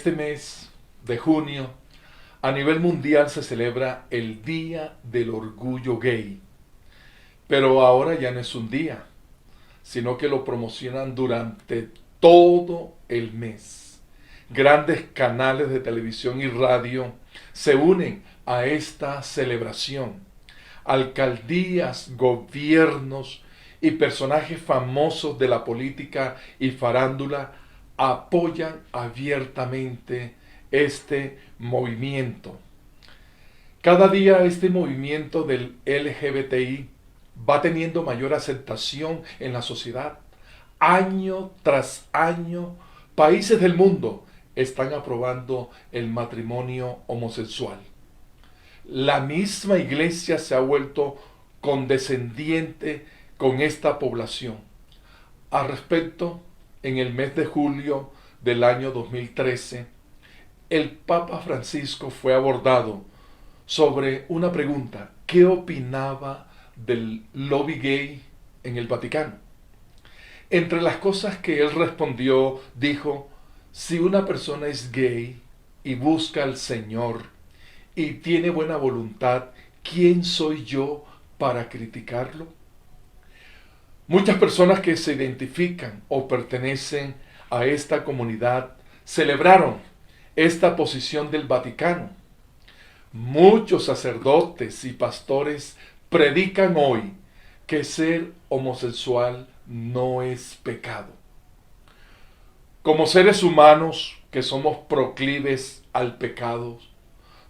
este mes de junio, a nivel mundial se celebra el Día del Orgullo Gay. Pero ahora ya no es un día, sino que lo promocionan durante todo el mes. Grandes canales de televisión y radio se unen a esta celebración. Alcaldías, gobiernos y personajes famosos de la política y farándula apoyan abiertamente este movimiento. Cada día este movimiento del LGBTI va teniendo mayor aceptación en la sociedad. Año tras año, países del mundo están aprobando el matrimonio homosexual. La misma iglesia se ha vuelto condescendiente con esta población. Al respecto, en el mes de julio del año 2013, el Papa Francisco fue abordado sobre una pregunta: ¿qué opinaba del lobby gay en el Vaticano? Entre las cosas que él respondió, dijo: si una persona es gay y busca al Señor y tiene buena voluntad, ¿quién soy yo para criticarlo? Muchas personas que se identifican o pertenecen a esta comunidad celebraron esta posición del Vaticano. Muchos sacerdotes y pastores predican hoy que ser homosexual no es pecado. Como seres humanos que somos proclives al pecado,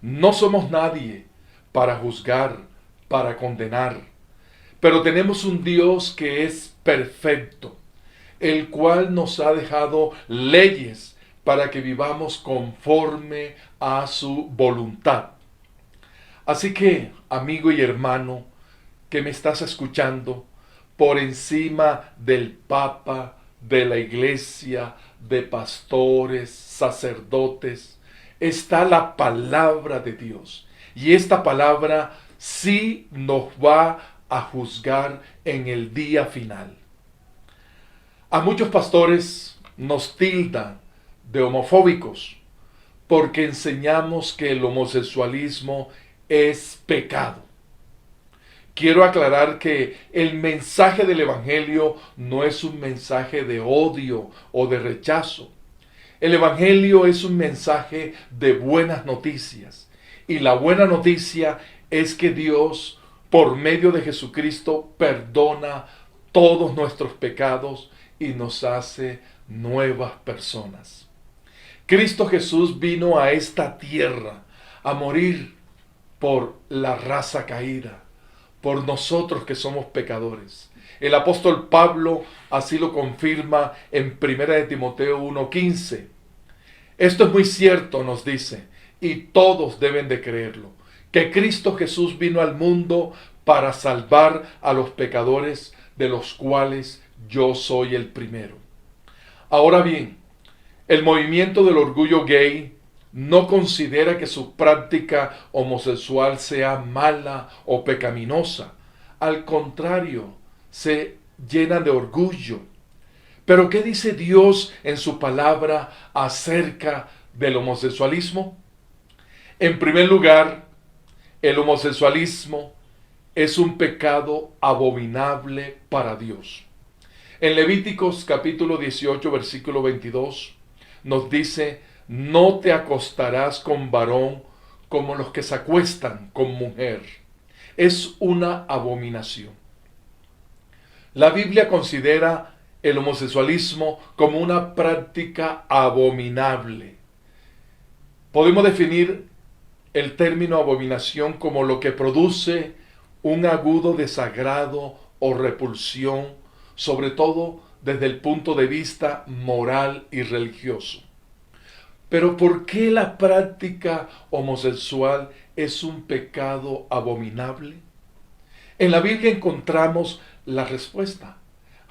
no somos nadie para juzgar, para condenar, pero tenemos un Dios que es perfecto, el cual nos ha dejado leyes para que vivamos conforme a su voluntad. Así que, amigo y hermano, que me estás escuchando, por encima del Papa, de la Iglesia, de pastores, sacerdotes, está la palabra de Dios. Y esta palabra sí nos va a juzgar en el día final. A muchos pastores nos tildan de homofóbicos porque enseñamos que el homosexualismo es pecado. Quiero aclarar que el mensaje del Evangelio no es un mensaje de odio o de rechazo. El Evangelio es un mensaje de buenas noticias. Y la buena noticia es que Dios, por medio de Jesucristo, perdona todos nuestros pecados y nos hace nuevas personas. Cristo Jesús vino a esta tierra a morir por la raza caída, por nosotros que somos pecadores. El apóstol Pablo así lo confirma en 1 Timoteo 1:15. Esto es muy cierto, nos dice, y todos deben de creerlo, que Cristo Jesús vino al mundo para salvar a los pecadores, de los cuales yo soy el primero. Ahora bien, el movimiento del orgullo gay no considera que su práctica homosexual sea mala o pecaminosa. Al contrario, se llena de orgullo. Pero ¿qué dice Dios en su palabra acerca del homosexualismo? En primer lugar, el homosexualismo es un pecado abominable para Dios. En Levíticos capítulo 18, versículo 22, nos dice: no te acostarás con varón como los que se acuestan con mujer. Es una abominación. La Biblia considera el homosexualismo como una práctica abominable. Podemos definir el término abominación como lo que produce un agudo desagrado o repulsión, sobre todo desde el punto de vista moral y religioso. Pero ¿por qué la práctica homosexual es un pecado abominable? En la Biblia encontramos la respuesta.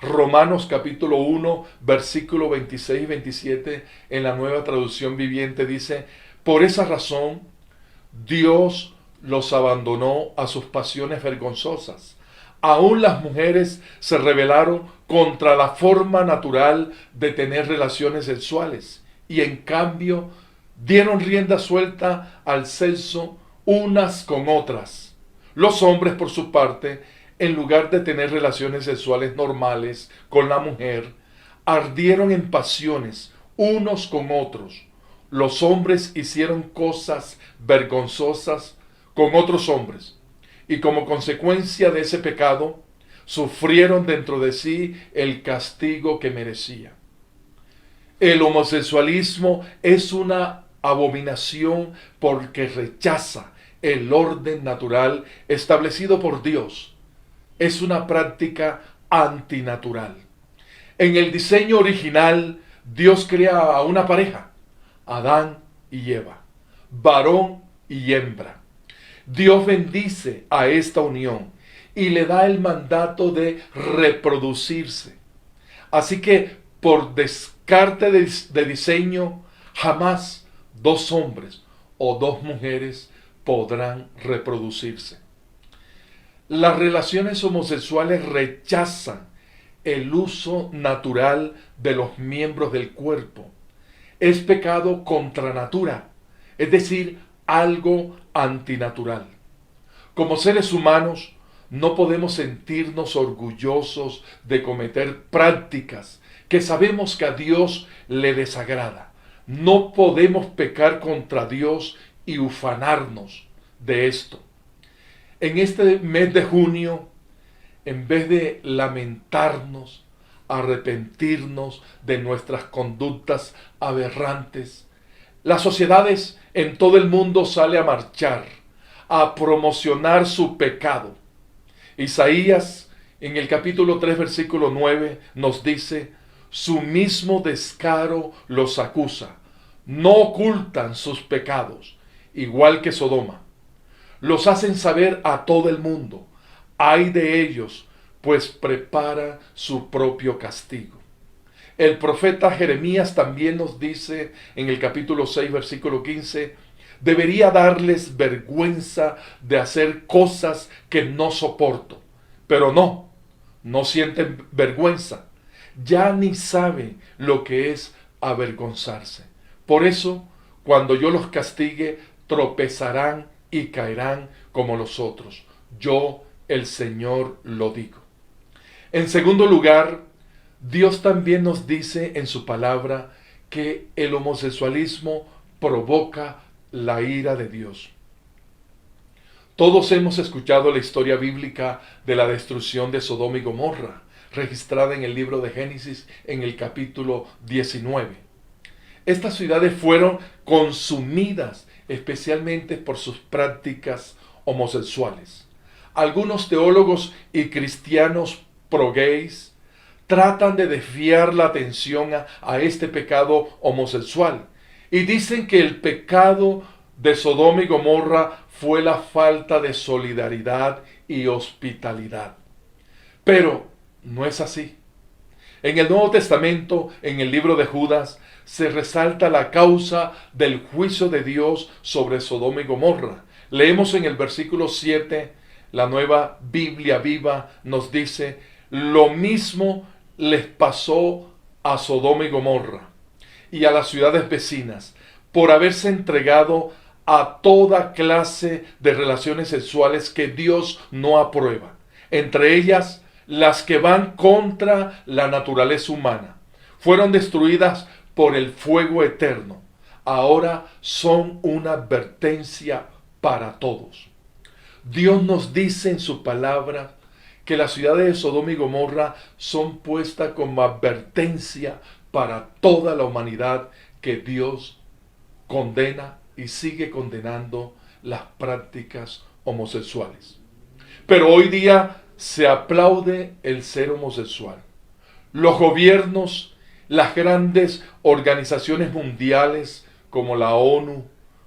Romanos capítulo 1, versículo 26 y 27 en la Nueva Traducción Viviente dice: por esa razón Dios los abandonó a sus pasiones vergonzosas. Aún las mujeres se rebelaron contra la forma natural de tener relaciones sexuales y en cambio dieron rienda suelta al sexo unas con otras. Los hombres, por su parte, en lugar de tener relaciones sexuales normales con la mujer, ardieron en pasiones unos con otros. Los hombres hicieron cosas vergonzosas con otros hombres, y como consecuencia de ese pecado, sufrieron dentro de sí el castigo que merecía. El homosexualismo es una abominación porque rechaza el orden natural establecido por Dios. Es una práctica antinatural. En el diseño original, Dios crea a una pareja, Adán y Eva, varón y hembra. Dios bendice a esta unión y le da el mandato de reproducirse. Así que, por descarte de diseño, jamás dos hombres o dos mujeres podrán reproducirse. Las relaciones homosexuales rechazan el uso natural de los miembros del cuerpo. Es pecado contra natura, es decir, algo antinatural. Como seres humanos, no podemos sentirnos orgullosos de cometer prácticas que sabemos que a Dios le desagrada. No podemos pecar contra Dios y ufanarnos de esto. En este mes de junio, en vez de lamentarnos, arrepentirnos de nuestras conductas aberrantes, las sociedades en todo el mundo salen a marchar, a promocionar su pecado. Isaías, en el capítulo 3, versículo 9, nos dice: su mismo descaro los acusa, no ocultan sus pecados, igual que Sodoma. Los hacen saber a todo el mundo. Ay de ellos, pues prepara su propio castigo. El profeta Jeremías también nos dice en el capítulo 6, versículo 15, debería darles vergüenza de hacer cosas que no soporto. Pero no sienten vergüenza. Ya ni saben lo que es avergonzarse. Por eso, cuando yo los castigue, tropezarán y caerán como los otros. Yo, el Señor, lo digo. En segundo lugar, Dios también nos dice en su palabra que el homosexualismo provoca la ira de Dios. Todos hemos escuchado la historia bíblica de la destrucción de Sodoma y Gomorra, registrada en el libro de Génesis en el capítulo 19. Estas ciudades fueron consumidas especialmente por sus prácticas homosexuales. Algunos teólogos y cristianos pro-gays tratan de desviar la atención a este pecado homosexual y dicen que el pecado de Sodoma y Gomorra fue la falta de solidaridad y hospitalidad. Pero no es así. En el Nuevo Testamento, en el libro de Judas, se resalta la causa del juicio de Dios sobre Sodoma y Gomorra. Leemos en el versículo 7, la Nueva Biblia Viva nos dice: lo mismo les pasó a Sodoma y Gomorra y a las ciudades vecinas por haberse entregado a toda clase de relaciones sexuales que Dios no aprueba, entre ellas las que van contra la naturaleza humana. Fueron destruidas por el fuego eterno. Ahora son una advertencia para todos. Dios nos dice en su palabra que las ciudades de Sodoma y Gomorra son puestas como advertencia para toda la humanidad, que Dios condena y sigue condenando las prácticas homosexuales. Pero hoy día se aplaude el ser homosexual. Los gobiernos, las grandes organizaciones mundiales como la ONU,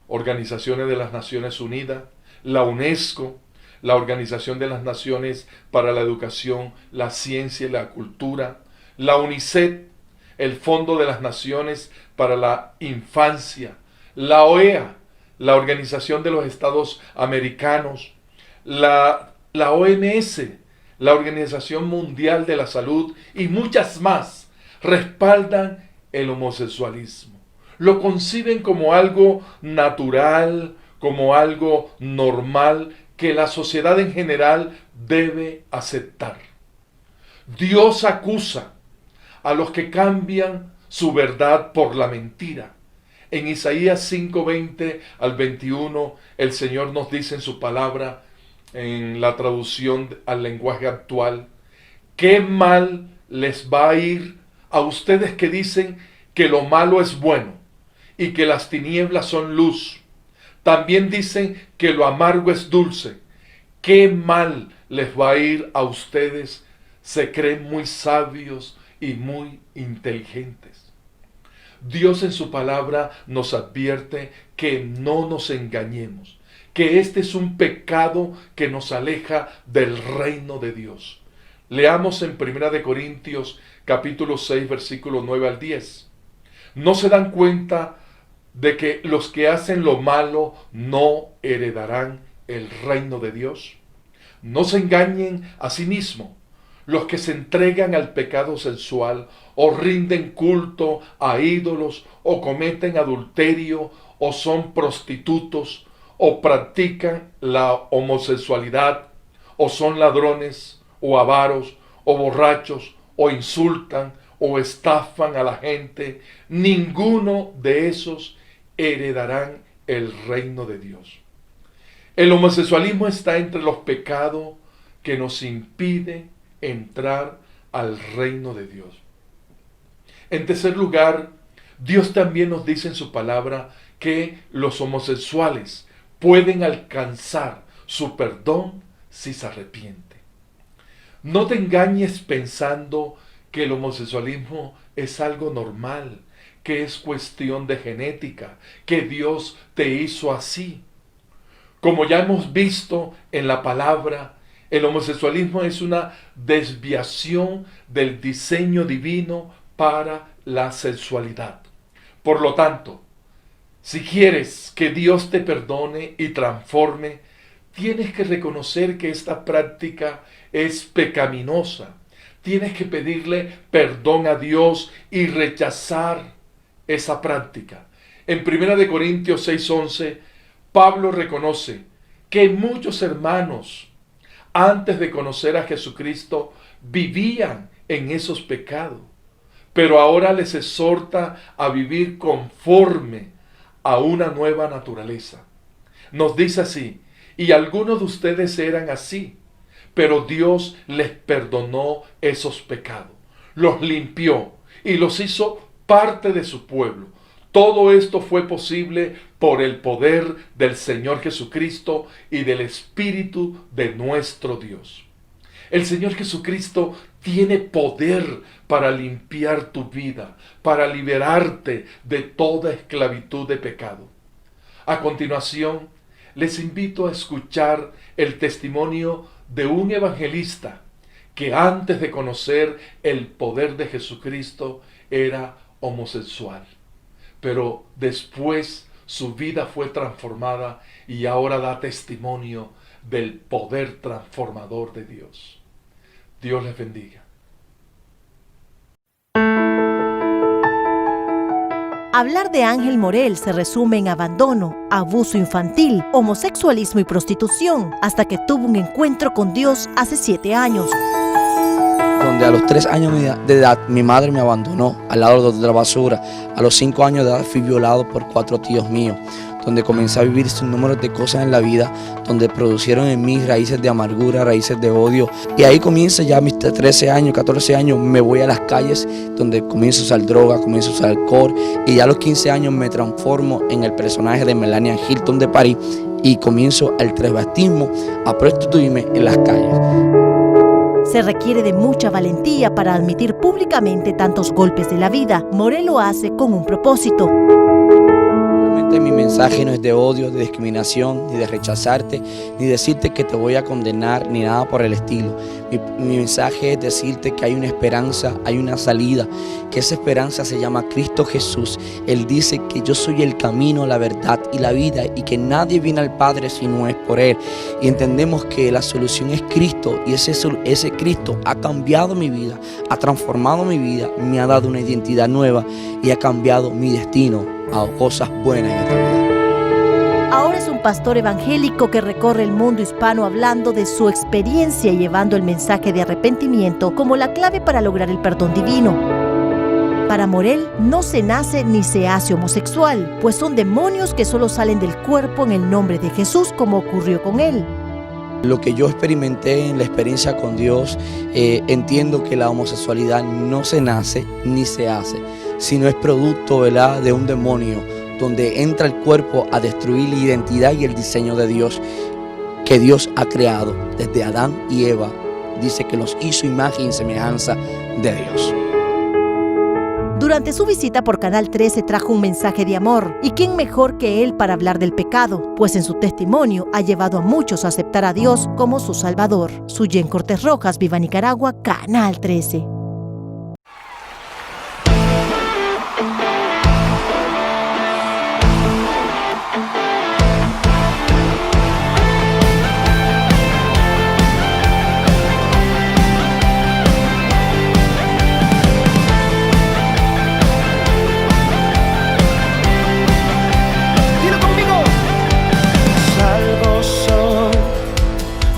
Organizaciones de las Naciones Unidas, la UNESCO, la Organización de las Naciones para la Educación, la Ciencia y la Cultura, la UNICEF, el Fondo de las Naciones para la Infancia, la OEA, la Organización de los Estados Americanos, la OMS, la Organización Mundial de la Salud y muchas más respaldan el homosexualismo. lo conciben como algo natural, como algo normal que la sociedad en general debe aceptar. Dios acusa a los que cambian su verdad por la mentira. En Isaías 5:20 al 21, el Señor nos dice en su palabra, en la traducción al lenguaje actual: ¿qué mal les va a ir a ustedes que dicen que lo malo es bueno y que las tinieblas son luz? También dicen que lo amargo es dulce. ¿Qué mal les va a ir a ustedes? Se creen muy sabios y muy inteligentes. Dios en su palabra nos advierte que no nos engañemos, que este es un pecado que nos aleja del reino de Dios. Leamos en 1 Corintios capítulo 6 versículos 9 al 10. ¿No se dan cuenta de que los que hacen lo malo no heredarán el reino de Dios? No se engañen a sí mismos. Los que se entregan al pecado sensual, o rinden culto a ídolos, o cometen adulterio, o son prostitutos, o practican la homosexualidad, o son ladrones, o avaros, o borrachos, o insultan, o estafan a la gente, ninguno de esos heredarán el reino de Dios. El homosexualismo está entre los pecados que nos impiden entrar al reino de Dios. En tercer lugar, Dios también nos dice en su palabra que los homosexuales pueden alcanzar su perdón si se arrepienten. No te engañes pensando que el homosexualismo es algo normal, que es cuestión de genética, que Dios te hizo así. Como ya hemos visto en la palabra, el homosexualismo es una desviación del diseño divino para la sexualidad. Por lo tanto, si quieres que Dios te perdone y transforme, tienes que reconocer que esta práctica es pecaminosa. Tienes que pedirle perdón a Dios y rechazar esa práctica. En 1 Corintios 6:11, Pablo reconoce que muchos hermanos, antes de conocer a Jesucristo, vivían en esos pecados, pero ahora les exhorta a vivir conforme a una nueva naturaleza. Nos dice así: y algunos de ustedes eran así, pero Dios les perdonó esos pecados, los limpió y los hizo parte de su pueblo. Todo esto fue posible por el poder del Señor Jesucristo y del Espíritu de nuestro Dios. El Señor Jesucristo tiene poder para limpiar tu vida, para liberarte de toda esclavitud de pecado. A continuación, les invito a escuchar el testimonio de un evangelista que antes de conocer el poder de Jesucristo era homosexual. Pero después su vida fue transformada y ahora da testimonio del poder transformador de Dios. Dios les bendiga. Hablar de Ángel Morel se resume en abandono, abuso infantil, homosexualismo y prostitución, hasta que tuvo un encuentro con Dios hace 7 años. Donde a los 3 años de edad mi madre me abandonó al lado de la basura. A los 5 años de edad fui violado por 4 tíos míos, donde comencé a vivir sin número de cosas en la vida, donde producieron en mí raíces de amargura, raíces de odio. Y ahí comienza ya mis 13 años, 14 años, me voy a las calles, donde comienzo a usar droga, comienzo a usar alcohol, y ya a los 15 años me transformo en el personaje de Melania Hilton de París y comienzo el travestismo, a prostituirme en las calles. Se requiere de mucha valentía para admitir públicamente tantos golpes de la vida. Morel lo hace con un propósito. Realmente mi mensaje no es de odio, de discriminación, ni de rechazarte, ni decirte que te voy a condenar, ni nada por el estilo. Mi mensaje es decirte que hay una esperanza, hay una salida, que esa esperanza se llama Cristo Jesús. Él dice que yo soy el camino, la verdad y la vida, y que nadie viene al Padre si no es por Él. Y entendemos que la solución es Cristo, y ese Cristo ha cambiado mi vida, ha transformado mi vida, me ha dado una identidad nueva y ha cambiado mi destino a cosas buenas en esta vida. Ahora es un pastor evangélico que recorre el mundo hispano hablando de su experiencia y llevando el mensaje de arrepentimiento como la clave para lograr el perdón divino. Para Morel, no se nace ni se hace homosexual, pues son demonios que solo salen del cuerpo en el nombre de Jesús, como ocurrió con él. Lo que yo experimenté en la experiencia con Dios, entiendo que la homosexualidad no se nace ni se hace, sino es producto, ¿verdad?, de un demonio, donde entra el cuerpo a destruir la identidad y el diseño de Dios, que Dios ha creado desde Adán y Eva. Dice que los hizo imagen y semejanza de Dios. Durante su visita por Canal 13 trajo un mensaje de amor. ¿Y quién mejor que él para hablar del pecado? Pues en su testimonio ha llevado a muchos a aceptar a Dios como su Salvador. Suyen Cortés Rojas, Viva Nicaragua, Canal 13.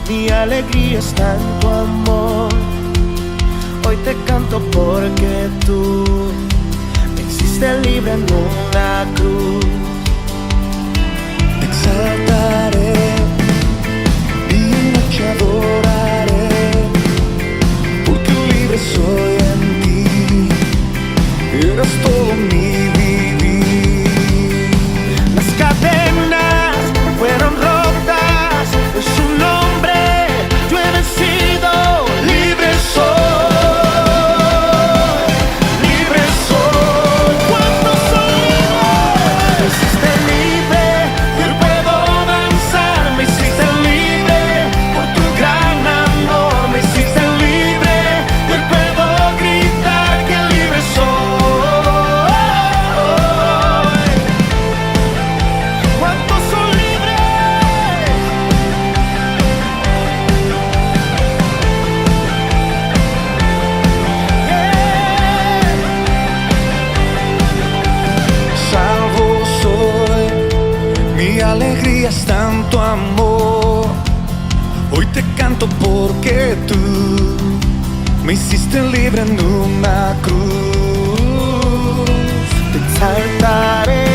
Mi alegría está en tu amor. Hoy te canto porque tú me hiciste libre en una cruz. Te exaltaré, día y noche adoraré, porque libre soy en ti. Eres todo mi vivir. Las cadenas fueron rotas en su nombre. Alegría está en tu amor. Hoy te canto porque tú me hiciste libre en una cruz. Te exaltaré.